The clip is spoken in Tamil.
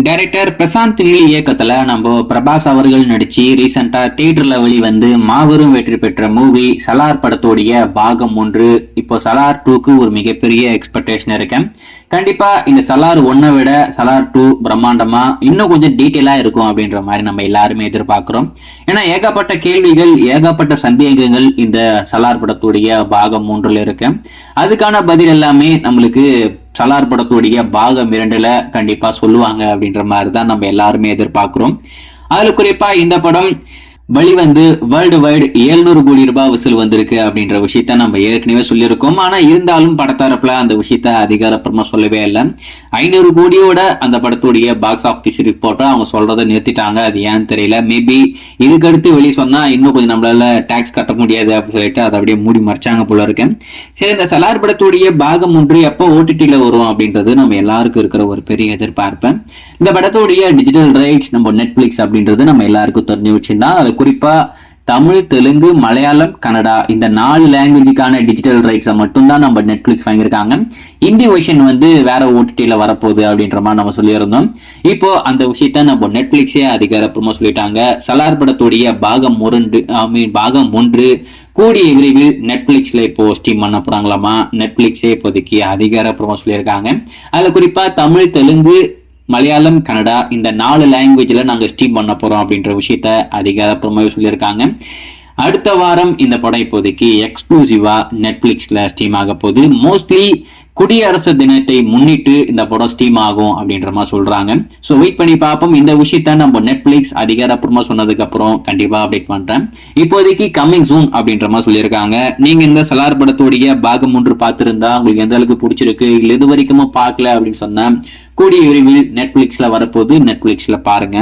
டைரக்டர் பிரசாந்த் நீல் இயக்கத்துல நம்ம பிரபாஸ் அவர்கள் நடிச்சு ரீசெண்டா தியேட்டர்ல வெளிவந்து மாபெரும் வெற்றி பெற்ற மூவி சலார் படத்தோடைய பாகம் 1. இப்போ சலார் 2க்கு ஒரு மிகப்பெரிய எக்ஸ்பெக்டேஷன் இருக்கேன். கண்டிப்பா இந்த சலார் 1 விட சலார் 2 பிரம்மாண்டமா இன்னும் கொஞ்சம் டீட்டெயிலா இருக்கும் அப்படின்ற மாதிரி நம்ம எல்லாருமே எதிர்பார்க்கிறோம். ஏன்னா ஏகப்பட்ட கேள்விகள், ஏகப்பட்ட சந்தேகங்கள் இந்த சலார் படத்துடைய பாகம் 3ல இருக்கு. அதுக்கான பதில் எல்லாமே நம்மளுக்கு சலார் படத்துடைய பாகம் 2ல கண்டிப்பா சொல்லுவாங்க அப்படின்ற மாதிரி தான் நம்ம எல்லாருமே எதிர்பார்க்கிறோம். அதுல குறிப்பா இந்த படம் வெளிவந்து வேர்ல்டு வைடு 700 கோடி ரூபாய் வசூல் வந்திருக்கு அப்படின்ற விஷயத்த நம்ம ஏற்கனவே சொல்லியிருக்கோம். ஆனா இருந்தாலும் படத்தரப்புல அந்த விஷயத்த அதிகாரப்பூர்வமா சொல்லவே இல்லை. 500 கோடியோட அந்த படத்துடைய பாக்ஸ் ஆபீஸ் ரிப்போர்ட்டை அவங்க சொல்றதை நிறுத்திட்டாங்க. அது ஏன்னு தெரியல. மேபி இதுக்கடுத்து வெளியே சொன்னா இன்னும் கொஞ்சம் நம்மளால டாக்ஸ் கட்ட முடியாது அப்படின்னு சொல்லிட்டு அதை அப்படியே மூடி மறைச்சாங்க போல இருக்கு. சரி, இந்த சலார் படத்துடைய பாகம் 1 எப்போ ஓடிடில வரும் அப்படின்றது நம்ம எல்லாருக்கும் இருக்கிற ஒரு பெரிய எதிர்பார்ப்பு. இந்த படத்துடைய டிஜிட்டல் ரைட்ஸ் நம்ம நெட்ஃபிளிக்ஸ் அப்படின்றது நம்ம எல்லாருக்கும் தெரிஞ்சு வச்சிருந்தா, அது குறிப்பா தமிழ், தெலுங்கு, மலையாளம், கன்னடா இந்த 4 லாங்குவேஜுக்கான டிஜிட்டல் ரைட்ஸை மட்டும்தான் நம்ம நெட்ஃபிளிக்ஸ் வாங்கியிருக்காங்க. ஹிந்தி வெர்ஷன் வந்து வேற ஓடிடில வரப்போகுது அப்படின்ற மாதிரி நம்ம சொல்லியிருந்தோம். இப்போ அந்த விஷயத்த நம்ம நெட்ஃபிளிக்ஸே அதிகாரப்பூர்வமா சொல்லிட்டாங்க. சலார் படத்துடைய பாகம் 1 கூடிய விரைவில் நெட்ஃபிளிக்ஸ்ல இப்போ ஸ்ட்ரீம் பண்ண போறாங்களாமா. நெட்ஃபிளிக்ஸே இப்போதைக்கு அதிகாரப்பூர்வமா சொல்லியிருக்காங்க. அதுல குறிப்பா தமிழ், தெலுங்கு, மலையாளம், கன்னடா இந்த 4 லாங்குவேஜ்ல நாங்க ஸ்ட்ரீம் பண்ண போறோம் அப்படின்ற விஷயத்த அதிகாரப்பூர்வமாக சொல்லியிருக்காங்க. அடுத்த வாரம் இந்த படம் இப்போதைக்கு எக்ஸ்க்ளூசிவா நெட்ஃபிளிக்ஸ்ல ஸ்ட்ரீம் ஆக போகுது. மோஸ்ட்லி குடியரசு தினத்தை முன்னிட்டு இந்த படம் ஸ்ட்ரீம் ஆகும் அப்படின்ற மாதிரி சொல்றாங்க. ஸோ வெயிட் பண்ணி பார்ப்போம். இந்த விஷயத்த நம்ம நெட்ஃபிளிக்ஸ் அதிகாரப்பூர்வமா சொன்னதுக்கு அப்புறம் கண்டிப்பா அப்டேட் பண்றேன். இப்போதைக்கு கம்மிங் சூன் அப்படின்ற மாதிரி சொல்லியிருக்காங்க. நீங்க இந்த சலார் படத்துடைய பாகம் 1 பார்த்திருந்தா உங்களுக்கு எந்த அளவுக்கு பிடிச்சிருக்கு, இல்லை இது வரைக்கும் பார்க்கல அப்படின்னு சொன்னா கூடிய விரைவில் நெட்ஃபிளிக்ஸ்ல வரப்போகுது. நெட்ஃபிளிக்ஸ்ல பாருங்க.